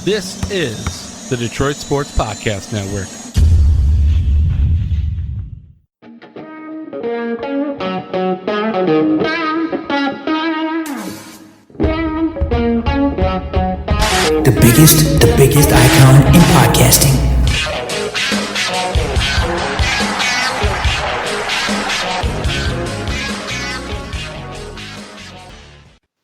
This is the Detroit Sports Podcast Network. The biggest icon in podcasting.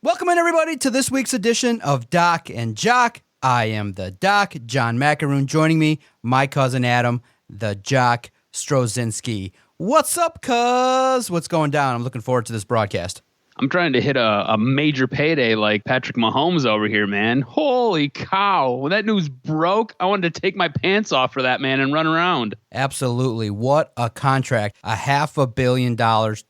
Welcome in, everybody, to this week's edition of Doc and Jock. I am the Doc, John Macaroon. Joining me, my cousin Adam, the Jock Strozinski. What's up, cuz? What's going down? I'm looking forward to this broadcast. I'm trying to hit a major payday like Patrick Mahomes over here, man. Holy cow. When that news broke, I wanted to take my pants off for that, man, and run around. Absolutely. What a contract. $500 million,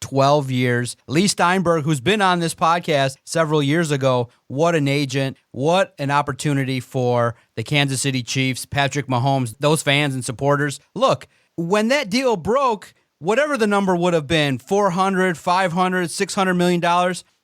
12 years. Lee Steinberg, who's been on this podcast several years ago, what an agent. What an opportunity for the Kansas City Chiefs, Patrick Mahomes, those fans and supporters. Look, when that deal broke, whatever the number would have been, $400, $500, $600 million,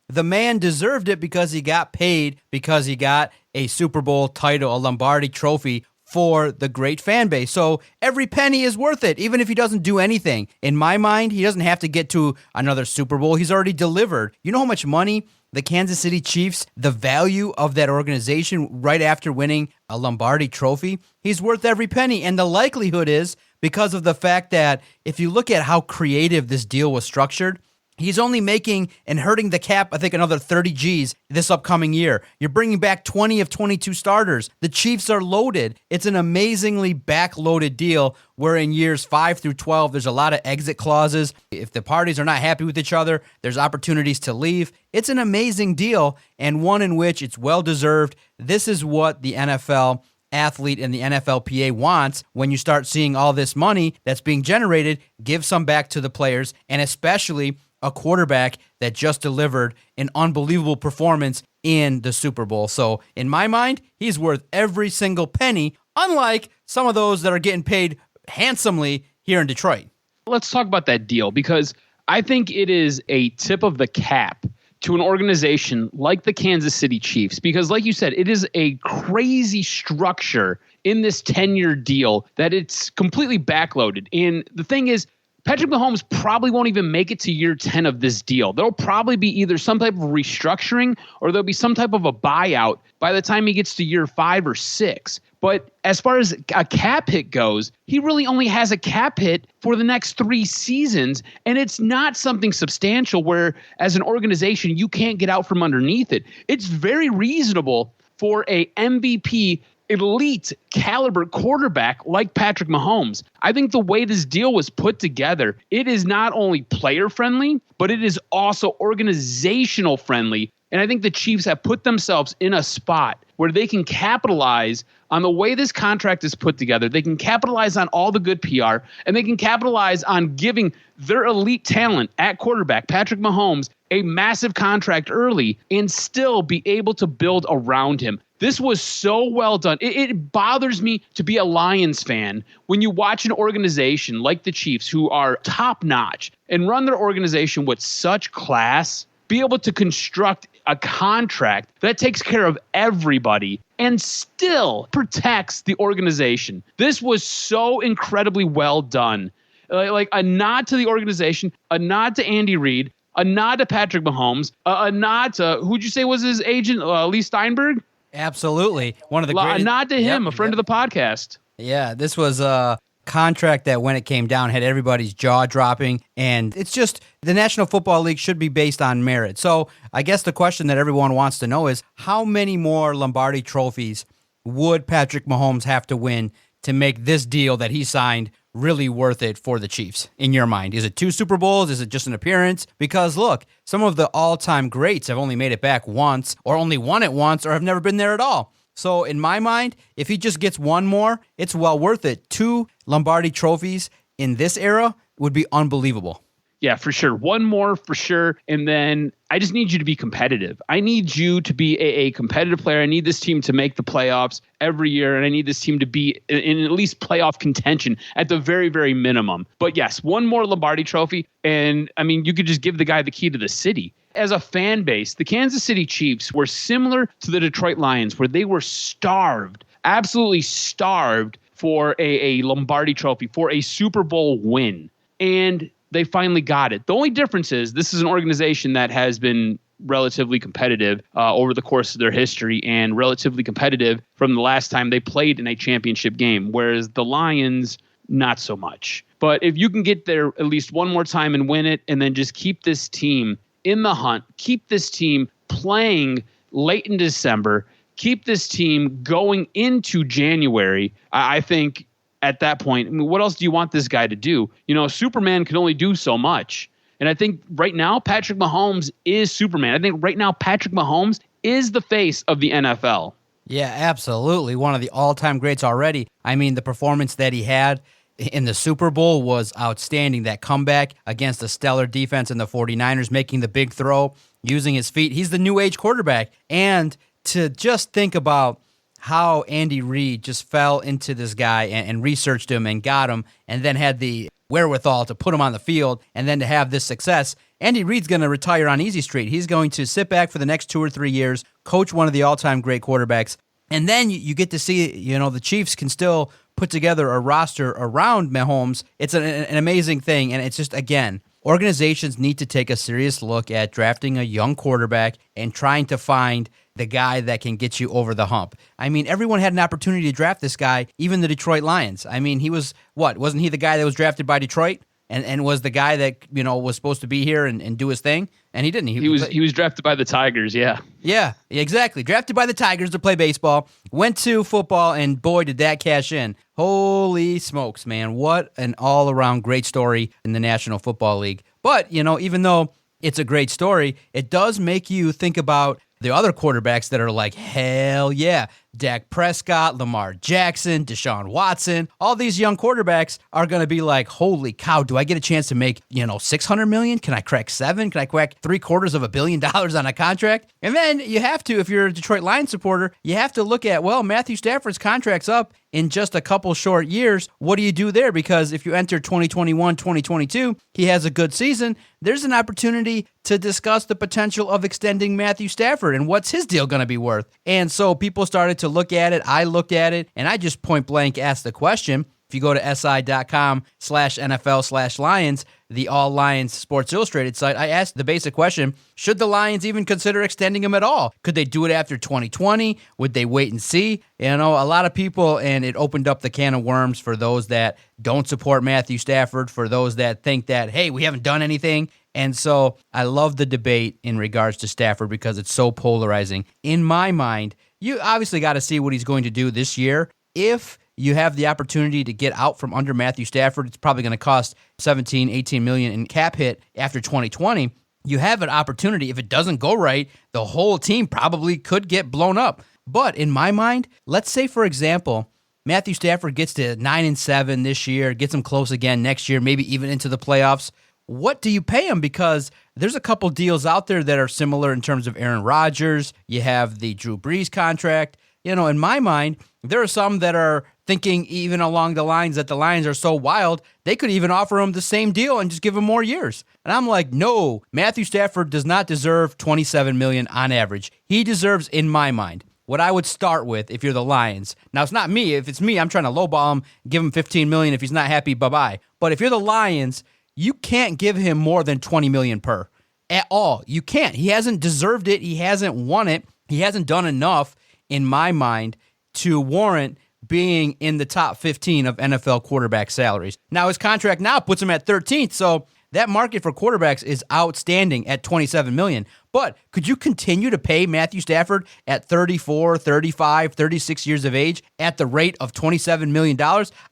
the man deserved it because he got paid, because he got a Super Bowl title, a Lombardi trophy for the great fan base. So every penny is worth it, even if he doesn't do anything. In my mind, he doesn't have to get to another Super Bowl. He's already delivered. You know how much money the Kansas City Chiefs, the value of that organization right after winning a Lombardi trophy? He's worth every penny. And the likelihood is, because of the fact that if you look at how creative this deal was structured, he's only making and hurting the cap, I think, another 30 G's this upcoming year. You're bringing back 20 of 22 starters. The Chiefs are loaded. It's an amazingly backloaded deal where in years 5 through 12, there's a lot of exit clauses. If the parties are not happy with each other, there's opportunities to leave. It's an amazing deal and one in which it's well-deserved. This is what the NFL athlete and the NFLPA wants. When you start seeing all this money that's being generated, give some back to the players, and especially a quarterback that just delivered an unbelievable performance in the Super Bowl. So in my mind, he's worth every single penny, unlike some of those that are getting paid handsomely here in Detroit. Let's talk about that deal, because I think it is a tip of the cap to an organization like the Kansas City Chiefs, because like you said, it is a crazy structure in this 10-year deal that it's completely backloaded. And the thing is, Patrick Mahomes probably won't even make it to year 10 of this deal. There'll probably be either some type of restructuring or there'll be some type of a buyout by the time he gets to year 5 or 6. But as far as a cap hit goes, he really only has a cap hit for the next 3 seasons, and it's not something substantial where, as an organization, you can't get out from underneath it. It's very reasonable for a MVP elite caliber quarterback like Patrick Mahomes. I think the way this deal was put together, it is not only player friendly, but it is also organizational friendly. And I think the Chiefs have put themselves in a spot where they can capitalize on the way this contract is put together. They can capitalize on all the good PR, and they can capitalize on giving their elite talent at quarterback, Patrick Mahomes, a massive contract early and still be able to build around him. This was so well done. It bothers me to be a Lions fan when you watch an organization like the Chiefs, who are top-notch and run their organization with such class, be able to construct a contract that takes care of everybody and still protects the organization. This was so incredibly well done. Like a nod to the organization, a nod to Andy Reid, a nod to Patrick Mahomes, a nod to, who'd you say was his agent, Lee Steinberg? Absolutely. One of the greatest. A nod to him, a friend of the podcast. Yeah, this was a contract that when it came down had everybody's jaw dropping, and it's just the National Football League should be based on merit. So I guess the question that everyone wants to know is how many more Lombardi trophies would Patrick Mahomes have to win to make this deal that he signed really worth it for the Chiefs, in your mind? Is it 2 Super Bowls? Is it just an appearance? Because look, some of the all-time greats have only made it back once, or only won it once, or have never been there at all. So in my mind, if he just gets one more, it's well worth it. 2 Lombardi trophies in this era would be unbelievable. Yeah, for sure. One more for sure. And then I just need you to be competitive. I need you to be a competitive player. I need this team to make the playoffs every year. And I need this team to be in at least playoff contention at the very, very minimum. But yes, one more Lombardi trophy. And I mean, you could just give the guy the key to the city. As a fan base, the Kansas City Chiefs were similar to the Detroit Lions, where they were starved absolutely starved for a Lombardi trophy, for a Super Bowl win. And they finally got it. The only difference is this is an organization that has been relatively competitive over the course of their history and relatively competitive from the last time they played in a championship game, whereas the Lions, not so much. But if you can get there at least one more time and win it, and then just keep this team in the hunt, keep this team playing late in December, keep this team going into January, I think at that point, I mean, what else do you want this guy to do? You know, Superman can only do so much. And I think right now, Patrick Mahomes is Superman. I think right now, Patrick Mahomes is the face of the NFL. Yeah, absolutely. One of the all-time greats already. I mean, the performance that he had in the Super Bowl was outstanding. That comeback against the stellar defense and the 49ers, making the big throw, using his feet. He's the new age quarterback. And to just think about how Andy Reid just fell into this guy and researched him and got him and then had the wherewithal to put him on the field and then to have this success. Andy Reid's going to retire on easy street. He's going to sit back for the next 2 or 3 years, coach one of the all-time great quarterbacks, and then you get to see, you know, the Chiefs can still put together a roster around Mahomes. It's an amazing thing, and it's just, again, organizations need to take a serious look at drafting a young quarterback and trying to find the guy that can get you over the hump. I mean, everyone had an opportunity to draft this guy, even the Detroit Lions. I mean, he was, wasn't he the guy that was drafted by Detroit? And was the guy that, you know, was supposed to be here and do his thing? And he didn't. He was drafted by the Tigers, yeah. Yeah, exactly. Drafted by the Tigers to play baseball, went to football, and boy, did that cash in. Holy smokes, man. What an all-around great story in the National Football League. But, you know, even though it's a great story, it does make you think about the other quarterbacks that are like, hell yeah. Dak Prescott, Lamar Jackson, Deshaun Watson, all these young quarterbacks are going to be like, holy cow, do I get a chance to make, you know, $600 million? Can I crack 7? Can I crack $750 million on a contract? And then you have to, if you're a Detroit Lions supporter, you have to look at, well, Matthew Stafford's contract's up in just a couple short years. What do you do there? Because if you enter 2021, 2022, he has a good season, there's an opportunity to discuss the potential of extending Matthew Stafford and what's his deal going to be worth. And so people started to look at it. I looked at it, and I just point blank asked the question. If you go to si.com/NFL/Lions, the All Lions Sports Illustrated site, I asked the basic question, should the Lions even consider extending him at all? Could they do it after 2020? Would they wait and see? You know, a lot of people, and it opened up the can of worms for those that don't support Matthew Stafford, for those that think that, hey, we haven't done anything. And so I love the debate in regards to Stafford because it's so polarizing. In my mind, you obviously got to see what he's going to do this year. If you have the opportunity to get out from under Matthew Stafford, it's probably going to cost 17, 18 million in cap hit after 2020. You have an opportunity. If it doesn't go right, the whole team probably could get blown up. But in my mind, let's say, for example, Matthew Stafford gets to 9-7 this year, gets him close again next year, maybe even into the playoffs. What do you pay him? Because there's a couple deals out there that are similar in terms of Aaron Rodgers. You have the Drew Brees contract. You know, in my mind, there are some that are thinking even along the lines that the Lions are so wild, they could even offer him the same deal and just give him more years. And I'm like, no, Matthew Stafford does not deserve $27 million on average. He deserves, in my mind, what I would start with if you're the Lions. Now, it's not me. If it's me, I'm trying to lowball him, give him $15 million. If he's not happy, bye-bye. But if you're the Lions, you can't give him more than $20 million per at all. You can't. He hasn't deserved it. He hasn't won it. He hasn't done enough, in my mind, to warrant being in the top 15 of NFL quarterback salaries. Now, his contract now puts him at 13th, so that market for quarterbacks is outstanding at $27 million. But could you continue to pay Matthew Stafford at 34, 35, 36 years of age at the rate of $27 million?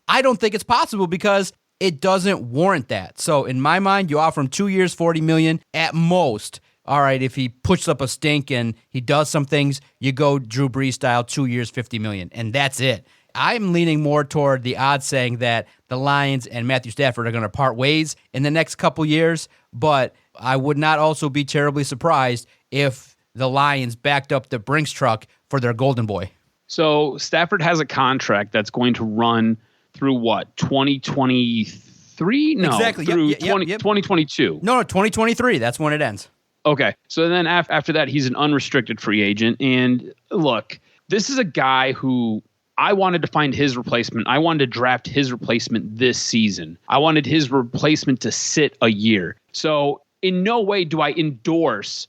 I don't think it's possible because it doesn't warrant that. So in my mind, you offer him 2 years, $40 million at most. All right, if he puts up a stink and he does some things, you go Drew Brees style, 2 years, $50 million, and that's it. I'm leaning more toward the odds saying that the Lions and Matthew Stafford are going to part ways in the next couple years, but I would not also be terribly surprised if the Lions backed up the Brinks truck for their golden boy. So Stafford has a contract that's going to run through what, 2023? No, exactly. Through yep. 2022. No, 2023. That's when it ends. Okay. So then after that, he's an unrestricted free agent. And look, this is a guy who I wanted to find his replacement. I wanted to draft his replacement this season. I wanted his replacement to sit a year. So in no way do I endorse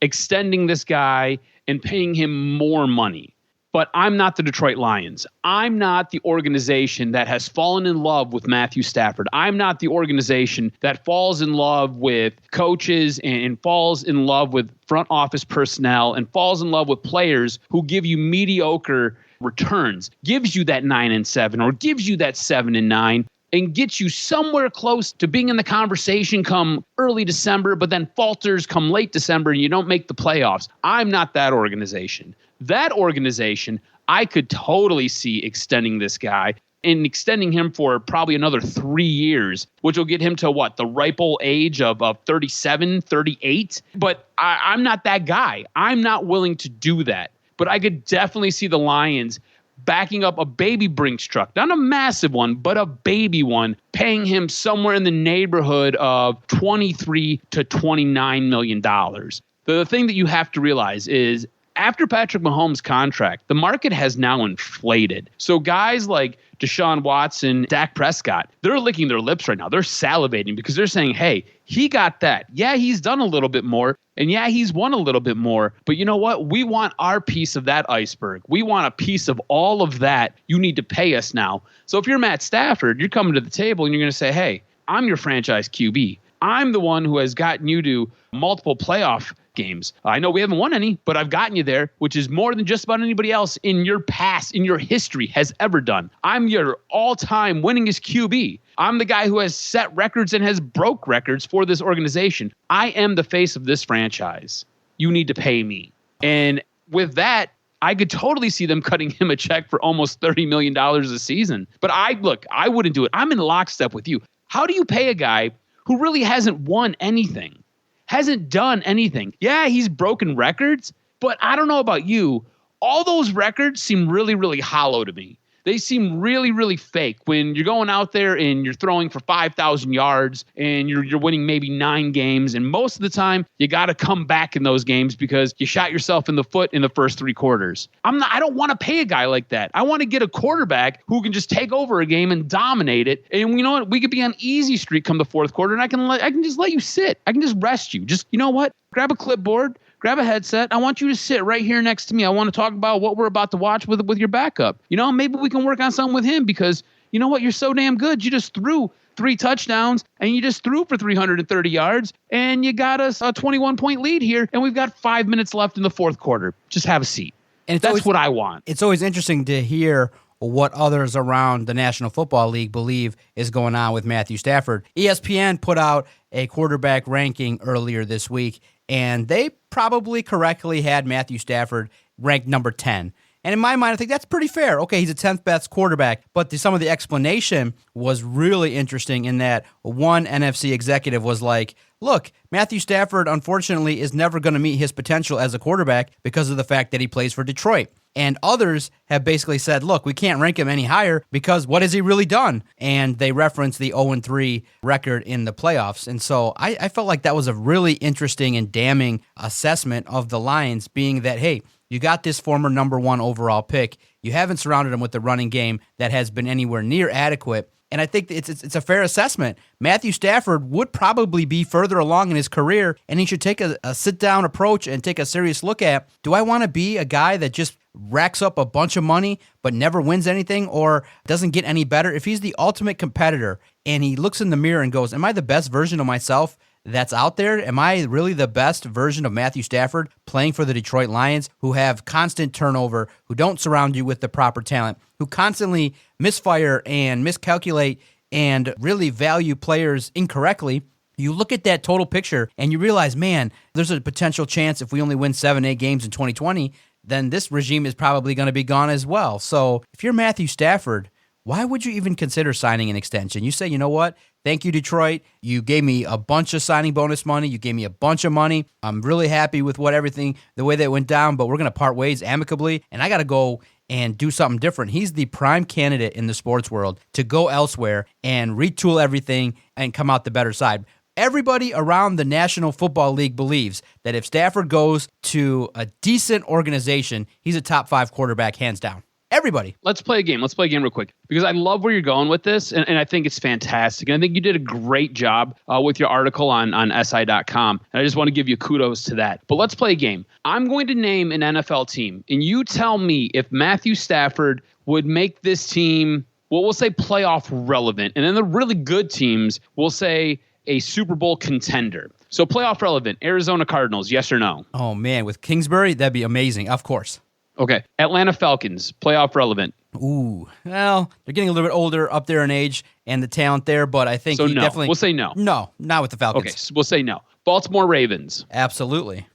extending this guy and paying him more money. But I'm not the Detroit Lions. I'm not the organization that has fallen in love with Matthew Stafford. I'm not the organization that falls in love with coaches and falls in love with front office personnel and falls in love with players who give you mediocre returns, gives you that 9-7 or gives you that 7-9 and gets you somewhere close to being in the conversation come early December, but then falters come late December and you don't make the playoffs. I'm not that organization. That organization, I could totally see extending this guy and extending him for probably another 3 years, which will get him to what, the ripe old age of 37, 38. But I'm not that guy. I'm not willing to do that. But I could definitely see the Lions backing up a baby Brinks truck, not a massive one, but a baby one, paying him somewhere in the neighborhood of $23 to $29 million. The thing that you have to realize is after Patrick Mahomes' contract, the market has now inflated. So guys like Deshaun Watson, Dak Prescott, they're licking their lips right now. They're salivating because they're saying, hey, he got that. Yeah, he's done a little bit more. And yeah, he's won a little bit more. But you know what? We want our piece of that iceberg. We want a piece of all of that. You need to pay us now. So if you're Matt Stafford, you're coming to the table and you're going to say, hey, I'm your franchise QB. I'm the one who has gotten you to multiple playoff games. I know we haven't won any, but I've gotten you there, which is more than just about anybody else in your past, in your history has ever done. I'm your all-time winningest QB. I'm the guy who has set records and has broke records for this organization. I am the face of this franchise. You need to pay me. And with that, I could totally see them cutting him a check for almost $30 million a season. But I wouldn't do it. I'm in lockstep with you. How do you pay a guy who really hasn't won anything? Hasn't done anything. Yeah, he's broken records, but I don't know about you. All those records seem really, really hollow to me. They seem really, really fake when you're going out there and you're throwing for 5,000 yards and you're winning maybe 9 games. And most of the time, you got to come back in those games because you shot yourself in the foot in the first 3 quarters. I don't want to pay a guy like that. I want to get a quarterback who can just take over a game and dominate it. And you know what? We could be on easy streak come the 4th quarter, and I can just let you sit. I can just rest you. Just, you know what? Grab a clipboard. Grab a headset. I want you to sit right here next to me. I want to talk about what we're about to watch with your backup. You know, maybe we can work on something with him because you know what? You're so damn good. You just threw 3 touchdowns and you just threw for 330 yards and you got us a 21-point lead here and we've got 5 minutes left in the 4th quarter. Just have a seat. And that's what I want. It's always interesting to hear what others around the National Football League believe is going on with Matthew Stafford. ESPN put out a quarterback ranking earlier this week, and they probably correctly had Matthew Stafford ranked number 10. And in my mind, I think that's pretty fair. Okay, he's a 10th best quarterback, but some of the explanation was really interesting in that one NFC executive was like, look, Matthew Stafford, unfortunately, is never going to meet his potential as a quarterback because of the fact that he plays for Detroit. And others have basically said, look, we can't rank him any higher because what has he really done? And they reference the 0-3 record in the playoffs. And so I felt like that was a really interesting and damning assessment of the Lions, being that, hey, you got this former number 1 overall pick. You haven't surrounded him with the running game that has been anywhere near adequate. And I think it's a fair assessment. Matthew Stafford would probably be further along in his career, and he should take a sit-down approach and take a serious look at, do I want to be a guy that just racks up a bunch of money but never wins anything or doesn't get any better? If he's the ultimate competitor and he looks in the mirror and goes, am I the best version of myself that's out there? Am I really the best version of Matthew Stafford playing for the Detroit Lions, who have constant turnover, who don't surround you with the proper talent, who constantly misfire and miscalculate and really value players incorrectly? You look at that total picture and you realize, man, there's a potential chance if we only win 7-8 games in 2020, then this regime is probably going to be gone as well. So if you're Matthew Stafford, why would you even consider signing an extension? You say, you know what? Thank you, Detroit. You gave me a bunch of signing bonus money. You gave me a bunch of money. I'm really happy with the way that went down, but we're going to part ways amicably, and I got to go and do something different. He's the prime candidate in the sports world to go elsewhere and retool everything and come out the better side. Everybody around the National Football League believes that if Stafford goes to a decent organization, he's a top 5 quarterback, hands down. Everybody. Let's play a game. Let's play a game real quick because I love where you're going with this, and I think it's fantastic. And I think you did a great job with your article on SI.com, and I just want to give you kudos to that. But let's play a game. I'm going to name an NFL team, and you tell me if Matthew Stafford would make this team, well, we'll say playoff relevant, and then the really good teams, we'll say a Super Bowl contender. So playoff relevant, Arizona Cardinals, yes or no? Oh, man, with Kingsbury, that'd be amazing. Of course. Okay. Atlanta Falcons, playoff relevant. Ooh, well, they're getting a little bit older up there in age and the talent there, but I think he definitely... We'll say no. No, not with the Falcons. Okay, so we'll say no. Baltimore Ravens. Absolutely.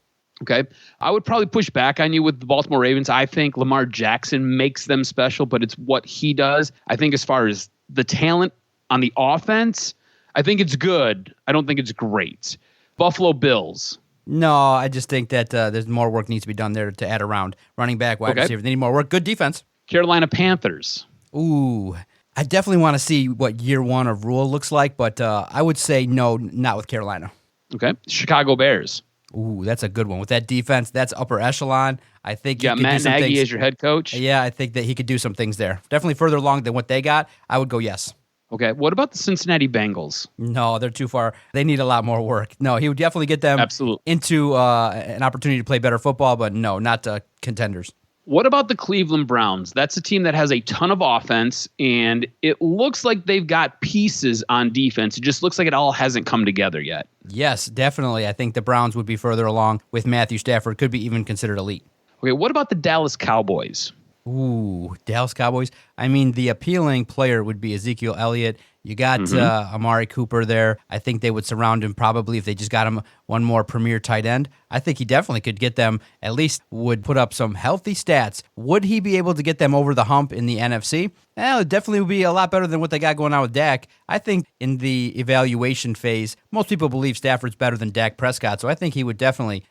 Okay. I would probably push back on you with the Baltimore Ravens. I think Lamar Jackson makes them special, but it's what he does. I think as far as the talent on the offense, I think it's good. I don't think it's great. Buffalo Bills. No, I just think that there's more work needs to be done there to add around. Running back, wide receiver. They need more work. Good defense. Carolina Panthers. Ooh, I definitely want to see what year one of Rule looks like, but I would say no, not with Carolina. Okay. Chicago Bears. Ooh, that's a good one. With that defense, that's upper echelon. I think you got Matt Nagy as your head coach. Yeah, I think that he could do some things there. Definitely further along than what they got. I would go yes. Okay. What about the Cincinnati Bengals? No, they're too far. They need a lot more work. No, he would definitely get them into an opportunity to play better football, but no, not contenders. What about the Cleveland Browns? That's a team that has a ton of offense, and it looks like they've got pieces on defense. It just looks like it all hasn't come together yet. Yes, definitely. I think the Browns would be further along with Matthew Stafford, could be even considered elite. Okay, what about the Dallas Cowboys? Ooh, Dallas Cowboys. I mean, the appealing player would be Ezekiel Elliott. You got Amari Cooper there. I think they would surround him probably if they just got him one more premier tight end. I think he definitely could get them, at least would put up some healthy stats. Would he be able to get them over the hump in the NFC? Well, it definitely would be a lot better than what they got going on with Dak. I think in the evaluation phase, most people believe Stafford's better than Dak Prescott, so I think he would definitely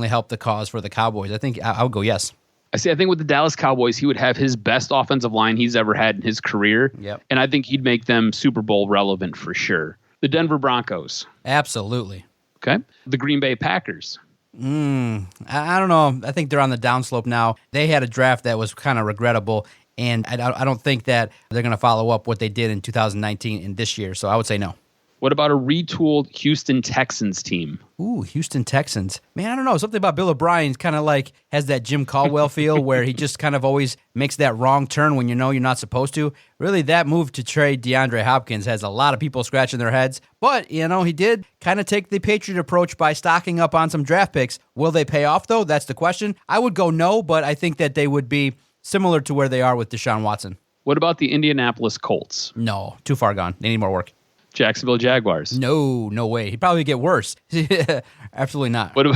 help the cause for the Cowboys. I think I would go yes. I think with the Dallas Cowboys, he would have his best offensive line he's ever had in his career. Yep. And I think he'd make them Super Bowl relevant for sure. The Denver Broncos. Absolutely. Okay. The Green Bay Packers. I don't know. I think they're on the downslope now. They had a draft that was kind of regrettable, and I don't think that they're going to follow up what they did in 2019 and this year, so I would say no. What about a retooled Houston Texans team? Ooh, Houston Texans. Man, I don't know. Something about Bill O'Brien kind of like has that Jim Caldwell feel where he just kind of always makes that wrong turn when you know you're not supposed to. Really, that move to trade DeAndre Hopkins has a lot of people scratching their heads. But, he did kind of take the Patriot approach by stocking up on some draft picks. Will they pay off, though? That's the question. I would go no, but I think that they would be similar to where they are with Deshaun Watson. What about the Indianapolis Colts? No, too far gone. They need more work. Jacksonville Jaguars. No way. He'd probably get worse. Absolutely not. What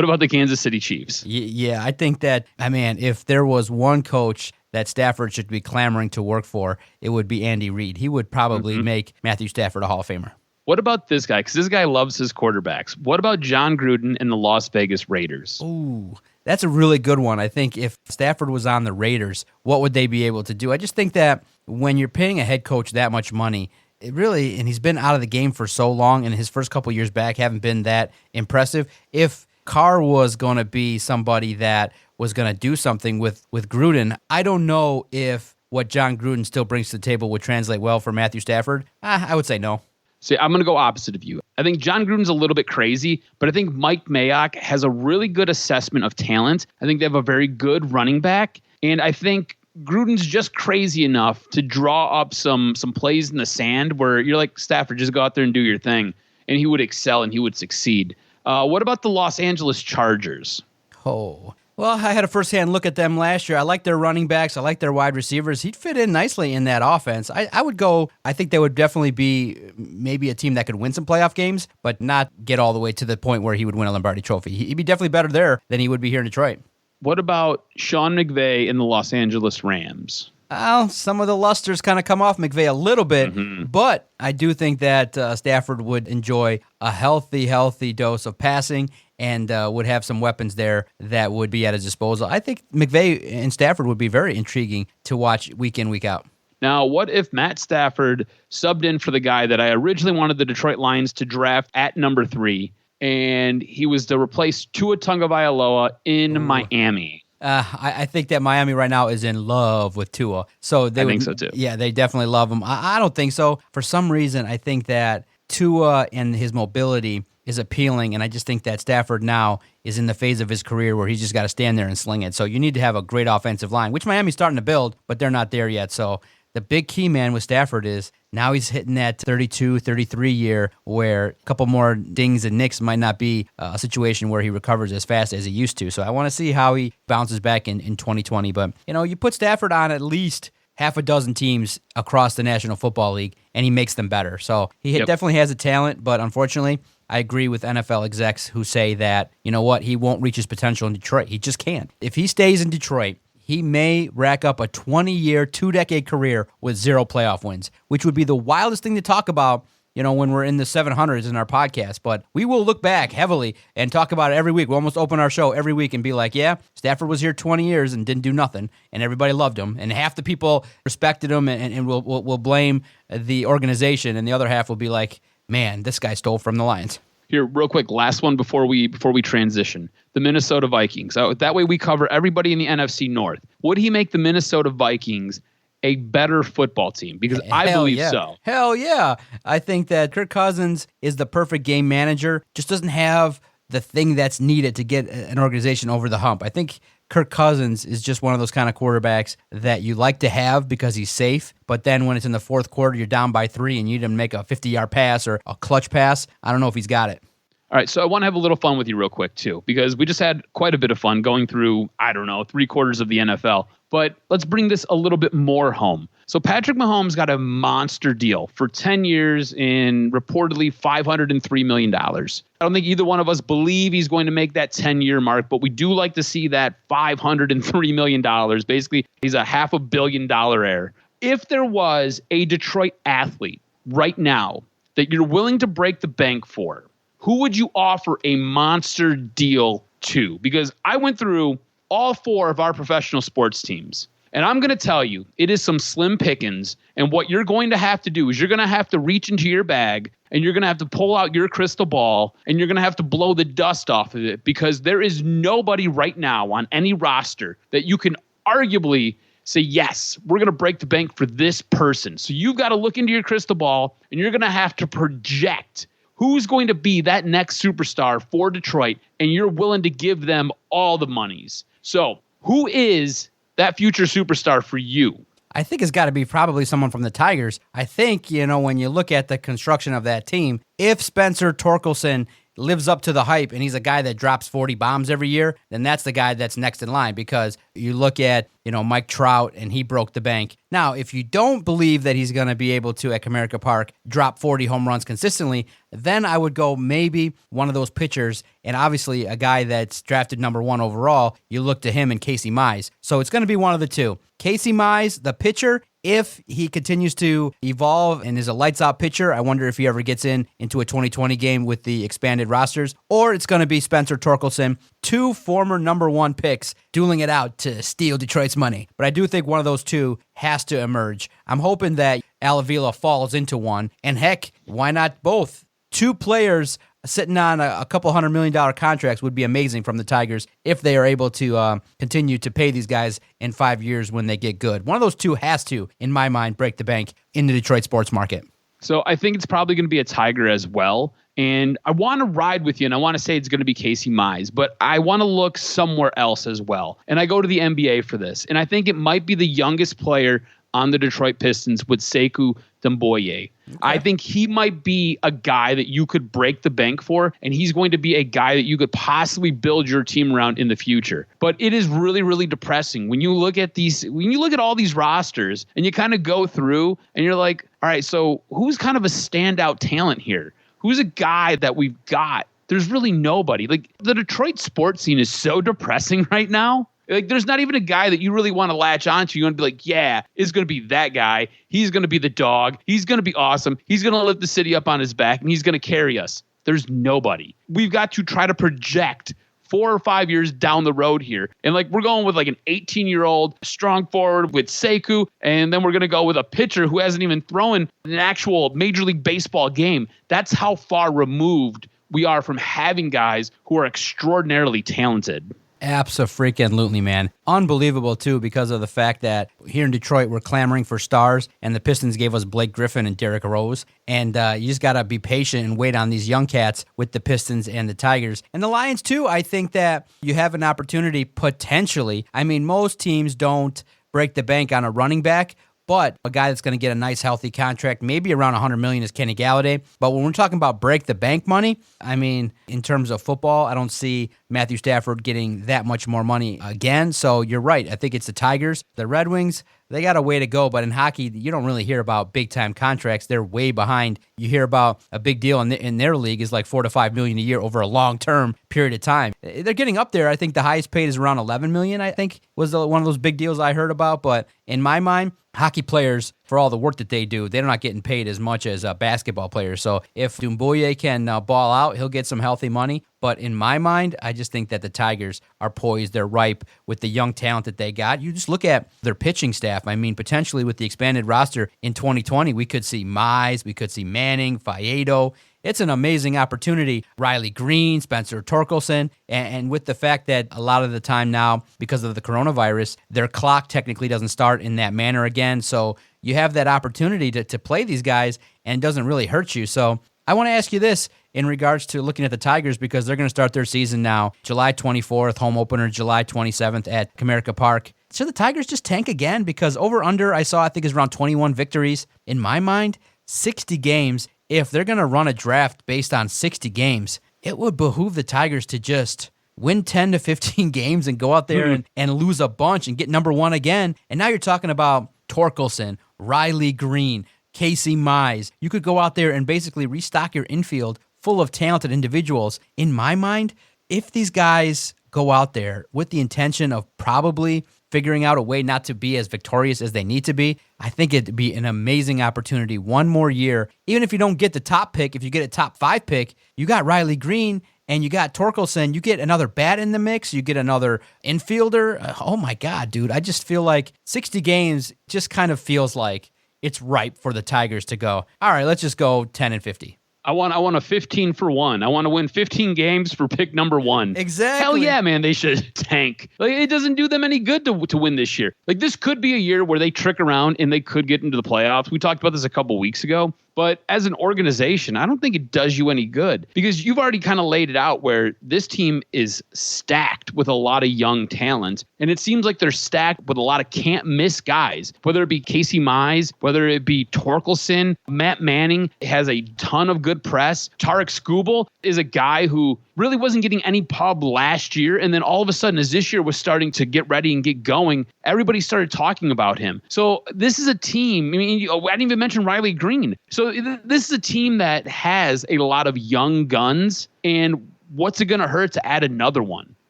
about the Kansas City Chiefs? Yeah, I think that, if there was one coach that Stafford should be clamoring to work for, it would be Andy Reid. He would probably make Matthew Stafford a Hall of Famer. What about this guy? Because this guy loves his quarterbacks. What about John Gruden and the Las Vegas Raiders? Ooh, that's a really good one. I think if Stafford was on the Raiders, what would they be able to do? I just think that when you're paying a head coach that much money, and he's been out of the game for so long, and his first couple years back haven't been that impressive. If Carr was going to be somebody that was going to do something with Gruden, I don't know if what John Gruden still brings to the table would translate well for Matthew Stafford. I would say no. See, I'm going to go opposite of you. I think John Gruden's a little bit crazy, but I think Mike Mayock has a really good assessment of talent. I think they have a very good running back, and I think Gruden's just crazy enough to draw up some plays in the sand where you're like, Stafford, just go out there and do your thing. And he would excel and he would succeed. What about the Los Angeles Chargers? Oh, well, I had a firsthand look at them last year. I like their running backs. I like their wide receivers. He'd fit in nicely in that offense. I would go, I think they would definitely be maybe a team that could win some playoff games, but not get all the way to the point where he would win a Lombardi trophy. He'd be definitely better there than he would be here in Detroit. What about Sean McVay and the Los Angeles Rams? Well, some of the lusters kind of come off McVay a little bit, but I do think that Stafford would enjoy a healthy dose of passing and would have some weapons there that would be at his disposal. I think McVay and Stafford would be very intriguing to watch week in, week out. Now, what if Matt Stafford subbed in for the guy that I originally wanted the Detroit Lions to draft at number 3, and he was to replace Tua Tagovailoa in Miami? I think that Miami right now is in love with Tua. So I think so too. Yeah, they definitely love him. I don't think so. For some reason, I think that Tua and his mobility is appealing, and I just think that Stafford now is in the phase of his career where he's just got to stand there and sling it. So you need to have a great offensive line, which Miami's starting to build, but they're not there yet. So the big key, man, with Stafford is now he's hitting that 32, 33 year where a couple more dings and nicks might not be a situation where he recovers as fast as he used to. So I want to see how he bounces back in 2020. But, you put Stafford on at least half a dozen teams across the National Football League, and he makes them better. So he definitely has a talent, but unfortunately, I agree with NFL execs who say that, he won't reach his potential in Detroit. He just can't. If he stays in Detroit, he may rack up a 20-year, 2-decade career with 0 playoff wins, which would be the wildest thing to talk about, when we're in the 700s in our podcast. But we will look back heavily and talk about it every week. We'll almost open our show every week and be like, yeah, Stafford was here 20 years and didn't do nothing, and everybody loved him. And half the people respected him and will blame the organization, and the other half will be like, man, this guy stole from the Lions. Here, real quick, last one before we transition. The Minnesota Vikings. That way we cover everybody in the NFC North. Would he make the Minnesota Vikings a better football team? Because I believe so. Hell yeah. I think that Kirk Cousins is the perfect game manager, just doesn't have the thing that's needed to get an organization over the hump. I think Kirk Cousins is just one of those kind of quarterbacks that you like to have because he's safe, but then when it's in the fourth quarter, you're down by 3 and you need him to make a 50-yard pass or a clutch pass. I don't know if he's got it. All right, so I want to have a little fun with you real quick, too, because we just had quite a bit of fun going through, 3/4 of the NFL. But let's bring this a little bit more home. So Patrick Mahomes got a monster deal for 10 years in reportedly $503 million. I don't think either one of us believe he's going to make that 10-year mark, but we do like to see that $503 million. Basically, he's a $500 million heir. If there was a Detroit athlete right now that you're willing to break the bank for, who would you offer a monster deal to? Because I went through all 4 of our professional sports teams, and I'm going to tell you, it is some slim pickings, and what you're going to have to do is you're going to have to reach into your bag, and you're going to have to pull out your crystal ball, and you're going to have to blow the dust off of it, because there is nobody right now on any roster that you can arguably say, yes, we're going to break the bank for this person. So you've got to look into your crystal ball, and you're going to have to project who's going to be that next superstar for Detroit, and you're willing to give them all the monies. So who is that future superstar for you? I think it's got to be probably someone from the Tigers. I think, when you look at the construction of that team, if Spencer Torkelson lives up to the hype and he's a guy that drops 40 bombs every year, then that's the guy that's next in line, because you look at, Mike Trout and he broke the bank. Now, if you don't believe that he's going to be able to, at Comerica Park, drop 40 home runs consistently, then I would go maybe one of those pitchers, and obviously a guy that's drafted number 1 overall, you look to him and Casey Mize. So it's going to be one of the two. Casey Mize, the pitcher, if he continues to evolve and is a lights-out pitcher, I wonder if he ever gets into a 2020 game with the expanded rosters, or it's going to be Spencer Torkelson, 2 former number 1 picks dueling it out to steal Detroit's money. But I do think one of those two has to emerge. I'm hoping that Al Avila falls into one, and heck, why not both? 2 players sitting on a couple $100 million contracts would be amazing from the Tigers if they are able to continue to pay these guys in 5 years when they get good. One of those two has to, in my mind, break the bank in the Detroit sports market. So I think it's probably going to be a Tiger as well. And I want to ride with you, and I want to say it's going to be Casey Mize, but I want to look somewhere else as well. And I go to the NBA for this. And I think it might be the youngest player on the Detroit Pistons with Sekou Doumbouya. Okay. I think he might be a guy that you could break the bank for, and he's going to be a guy that you could possibly build your team around in the future. But it is really, really depressing when you look at all these rosters and you kind of go through and you're like, all right, so who's kind of a standout talent here? Who's a guy that we've got? There's really nobody. Like, the Detroit sports scene is so depressing right now. Like, there's not even a guy that you really want to latch onto. You want to be like, yeah, it's going to be that guy. He's going to be the dog. He's going to be awesome. He's going to lift the city up on his back, and he's going to carry us. There's nobody. We've got to try to project 4 or 5 years down the road here. And we're going with an 18-year-old strong forward with Sekou, and then we're going to go with a pitcher who hasn't even thrown an actual Major League Baseball game. That's how far removed we are from having guys who are extraordinarily talented. Abso-freaking-lutely, man. Unbelievable, too, because of the fact that here in Detroit, we're clamoring for stars, and the Pistons gave us Blake Griffin and Derrick Rose. And you just got to be patient and wait on these young cats with the Pistons and the Tigers. And the Lions, too, I think that you have an opportunity potentially. I mean, most teams don't break the bank on a running back, but a guy that's going to get a nice, healthy contract, maybe around $100 million, is Kenny Galladay. But when we're talking about break the bank money, I mean, in terms of football, I don't see Matthew Stafford getting that much more money again. So you're right. I think it's the Tigers. The Red Wings, they got a way to go. But in hockey, you don't really hear about big-time contracts. They're way behind. You hear about a big deal in their league is like $4 to $5 million a year over a long-term period of time. They're getting up there. I think the highest paid is around $11 million, I think, was one of those big deals I heard about. But in my mind, hockey players, for all the work that they do, they're not getting paid as much as basketball players. So if Doumbouya can ball out, he'll get some healthy money. But in my mind, I just think that the Tigers are poised. They're ripe with the young talent that they got. You just look at their pitching staff. I mean, potentially with the expanded roster in 2020, we could see Mize, we could see Manning, Faedo. It's an amazing opportunity. Riley Green, Spencer Torkelson, and with the fact that a lot of the time now, because of the coronavirus, their clock technically doesn't start in that manner again. So you have that opportunity to play these guys, and it doesn't really hurt you. So I want to ask you this in regards to looking at the Tigers, because they're going to start their season now, July 24th, home opener, July 27th at Comerica Park. Should the Tigers just tank again? Because over-under, I think is around 21 victories. In my mind, 60 games. If they're going to run a draft based on 60 games, it would behoove the Tigers to just win 10 to 15 games and go out there and lose a bunch and get number one again. And now you're talking about Torkelson, Riley Green, Casey Mize. You could go out there and basically restock your infield full of talented individuals. In my mind, if these guys go out there with the intention of probably figuring out a way not to be as victorious as they need to be, I think it'd be an amazing opportunity. One more year, even if you don't get the top pick, if you get a top 5 pick, you got Riley Green and you got Torkelson, you get another bat in the mix, you get another infielder. Oh my God, dude. I just feel like 60 games just kind of feels like it's ripe for the Tigers to go, all right, let's just go 10 and 50. I want a 15 for 1. I want to win 15 games for pick number 1. Exactly. Hell yeah, man. They should tank. Like, it doesn't do them any good to win this year. Like, this could be a year where they trick around and they could get into the playoffs. We talked about this a couple weeks ago. But as an organization, I don't think it does you any good, because you've already kind of laid it out where this team is stacked with a lot of young talent. And it seems like they're stacked with a lot of can't miss guys, whether it be Casey Mize, whether it be Torkelson. Matt Manning has a ton of good press. Tarek Skubal is a guy who really wasn't getting any pub last year. And then all of a sudden, as this year was starting to get ready and get going, everybody started talking about him. So this is a team. I mean, I didn't even mention Riley Green. So this is a team that has a lot of young guns. And what's it going to hurt to add another one?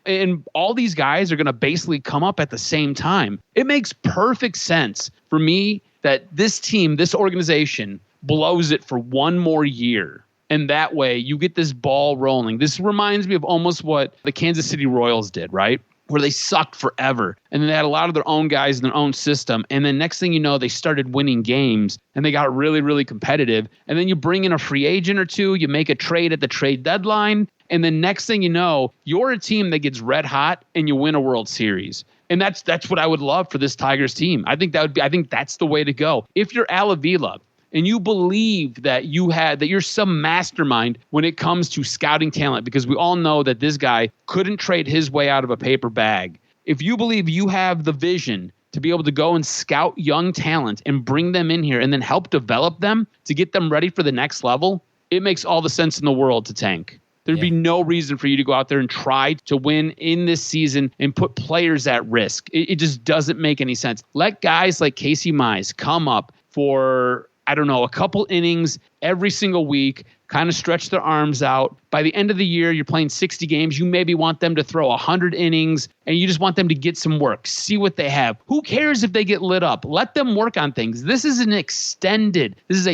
And all these guys are going to basically come up at the same time. It makes perfect sense for me that this team, this organization, blows it for one more year. And that way you get this ball rolling. This reminds me of almost what the Kansas City Royals did, right? Where they sucked forever. And then they had a lot of their own guys in their own system. And then next thing you know, they started winning games and they got really, really competitive. And then you bring in a free agent or two, you make a trade at the trade deadline. And then next thing you know, you're a team that gets red hot and you win a World Series. And that's what I would love for this Tigers team. I think that's the way to go. If you're Al Avila, and you believe that you're some mastermind when it comes to scouting talent, because we all know that this guy couldn't trade his way out of a paper bag. If you believe you have the vision to be able to go and scout young talent and bring them in here and then help develop them to get them ready for the next level, it makes all the sense in the world to tank. There'd be no reason for you to go out there and try to win in this season and put players at risk. It just doesn't make any sense. Let guys like Casey Mize come up for, I don't know, a couple innings every single week, kind of stretch their arms out. By the end of the year, you're playing 60 games. You maybe want them to throw 100 innings, and you just want them to get some work, see what they have. Who cares if they get lit up? Let them work on things. This is a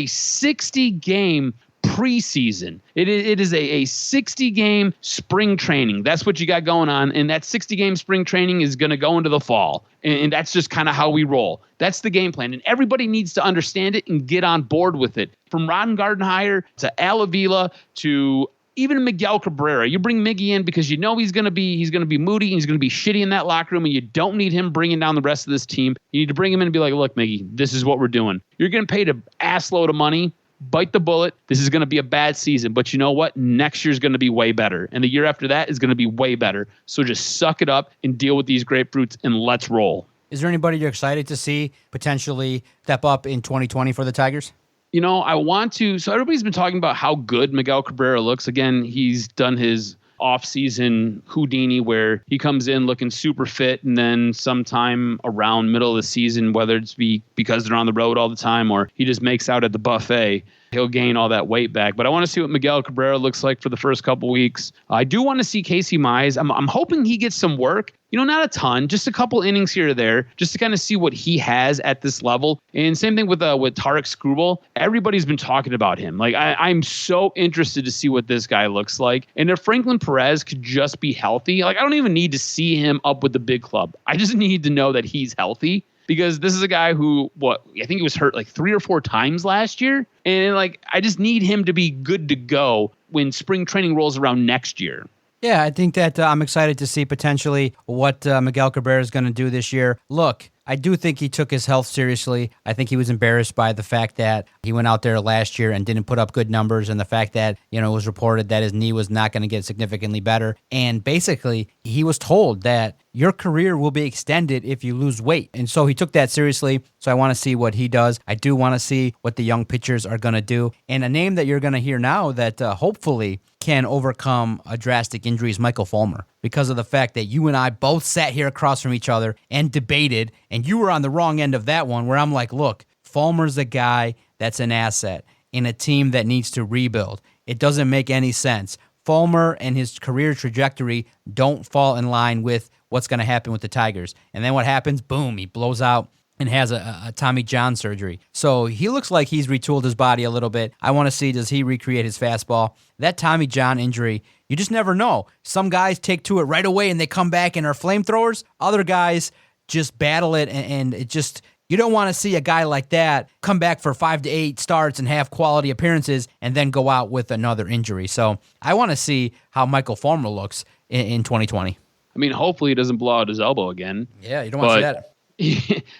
60-game preseason. It is a 60-game spring training. That's what you got going on. And that 60-game spring training is going to go into the fall. And that's just kind of how we roll. That's the game plan. And everybody needs to understand it and get on board with it. From Ron Gardenhire to Al Avila to even Miguel Cabrera, you bring Miggy in because you know he's going to be moody and he's going to be shitty in that locker room, and you don't need him bringing down the rest of this team. You need to bring him in and be like, look, Miggy, this is what we're doing. You're getting paid an ass load of money. Bite the bullet. This is going to be a bad season, but you know what? Next year's going to be way better, and the year after that is going to be way better. So just suck it up and deal with these grapefruits, and let's roll. Is there anybody you're excited to see potentially step up in 2020 for the Tigers? You know, I want to. So everybody's been talking about how good Miguel Cabrera looks. Again, he's done his off-season Houdini where he comes in looking super fit, and then sometime around middle of the season, whether it's because they're on the road all the time or he just makes out at the buffet, he'll gain all that weight back. But I want to see what Miguel Cabrera looks like for the first couple weeks. I do want to see Casey Mize. I'm hoping he gets some work. You know, not a ton, just a couple innings here or there, just to kind of see what he has at this level. And same thing with Tarek Skubal. Everybody's been talking about him. Like, I'm so interested to see what this guy looks like. And if Franklin Perez could just be healthy, like, I don't even need to see him up with the big club. I just need to know that he's healthy. Because this is a guy who, I think he was hurt like 3 or 4 times last year. And like, I just need him to be good to go when spring training rolls around next year. Yeah, I think that I'm excited to see potentially what Miguel Cabrera is going to do this year. Look, I do think he took his health seriously. I think he was embarrassed by the fact that he went out there last year and didn't put up good numbers, and the fact that, you know, it was reported that his knee was not going to get significantly better. And basically, he was told that your career will be extended if you lose weight. And so he took that seriously. So I want to see what he does. I do want to see what the young pitchers are going to do. And a name that you're going to hear now that hopefully can overcome a drastic injury is Michael Fulmer, because of the fact that you and I both sat here across from each other and debated, and you were on the wrong end of that one, where I'm like, look, Fulmer's a guy that's an asset in a team that needs to rebuild. It doesn't make any sense. Fulmer and his career trajectory don't fall in line with what's going to happen with the Tigers. And then what happens? Boom, he blows out and has a Tommy John surgery. So he looks like he's retooled his body a little bit. I want to see, does he recreate his fastball? That Tommy John injury, you just never know. Some guys take to it right away and they come back and are flamethrowers. Other guys just battle it, and it just, you don't want to see a guy like that come back for 5 to 8 starts and have quality appearances and then go out with another injury. So I want to see how Michael Fulmer looks in 2020. I mean, hopefully he doesn't blow out his elbow again. Yeah, you don't want to see that.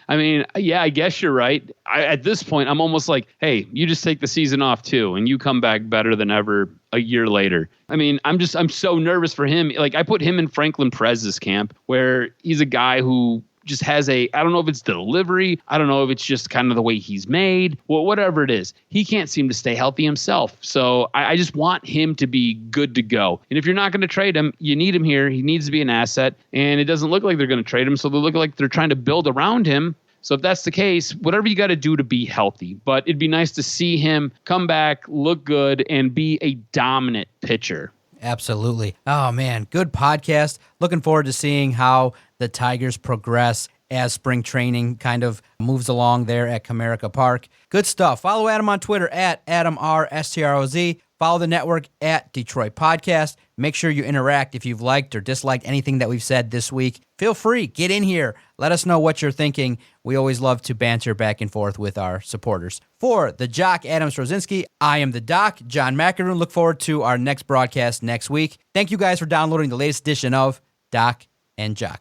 I mean, yeah, I guess you're right. At this point, I'm almost like, hey, you just take the season off too, and you come back better than ever a year later. I mean, I'm so nervous for him. Like, I put him in Franklin Perez's camp, where he's a guy who just has I don't know if it's delivery. I don't know if it's just kind of the way he's made. Well, whatever it is, he can't seem to stay healthy himself. So I just want him to be good to go. And if you're not going to trade him, you need him here. He needs to be an asset. And it doesn't look like they're going to trade him. So they look like they're trying to build around him. So if that's the case, whatever you got to do to be healthy. But it'd be nice to see him come back, look good, and be a dominant pitcher. Absolutely. Oh, man, good podcast. Looking forward to seeing how the Tigers progress as spring training kind of moves along there at Comerica Park. Good stuff. Follow Adam on Twitter at AdamRSTROZ. Follow the network at Detroit Podcast. Make sure you interact if you've liked or disliked anything that we've said this week. Feel free, get in here. Let us know what you're thinking. We always love to banter back and forth with our supporters. For the Jock, Adam Strozinski, I am the Doc, John McEnroe. Look forward to our next broadcast next week. Thank you guys for downloading the latest edition of Doc and Jock.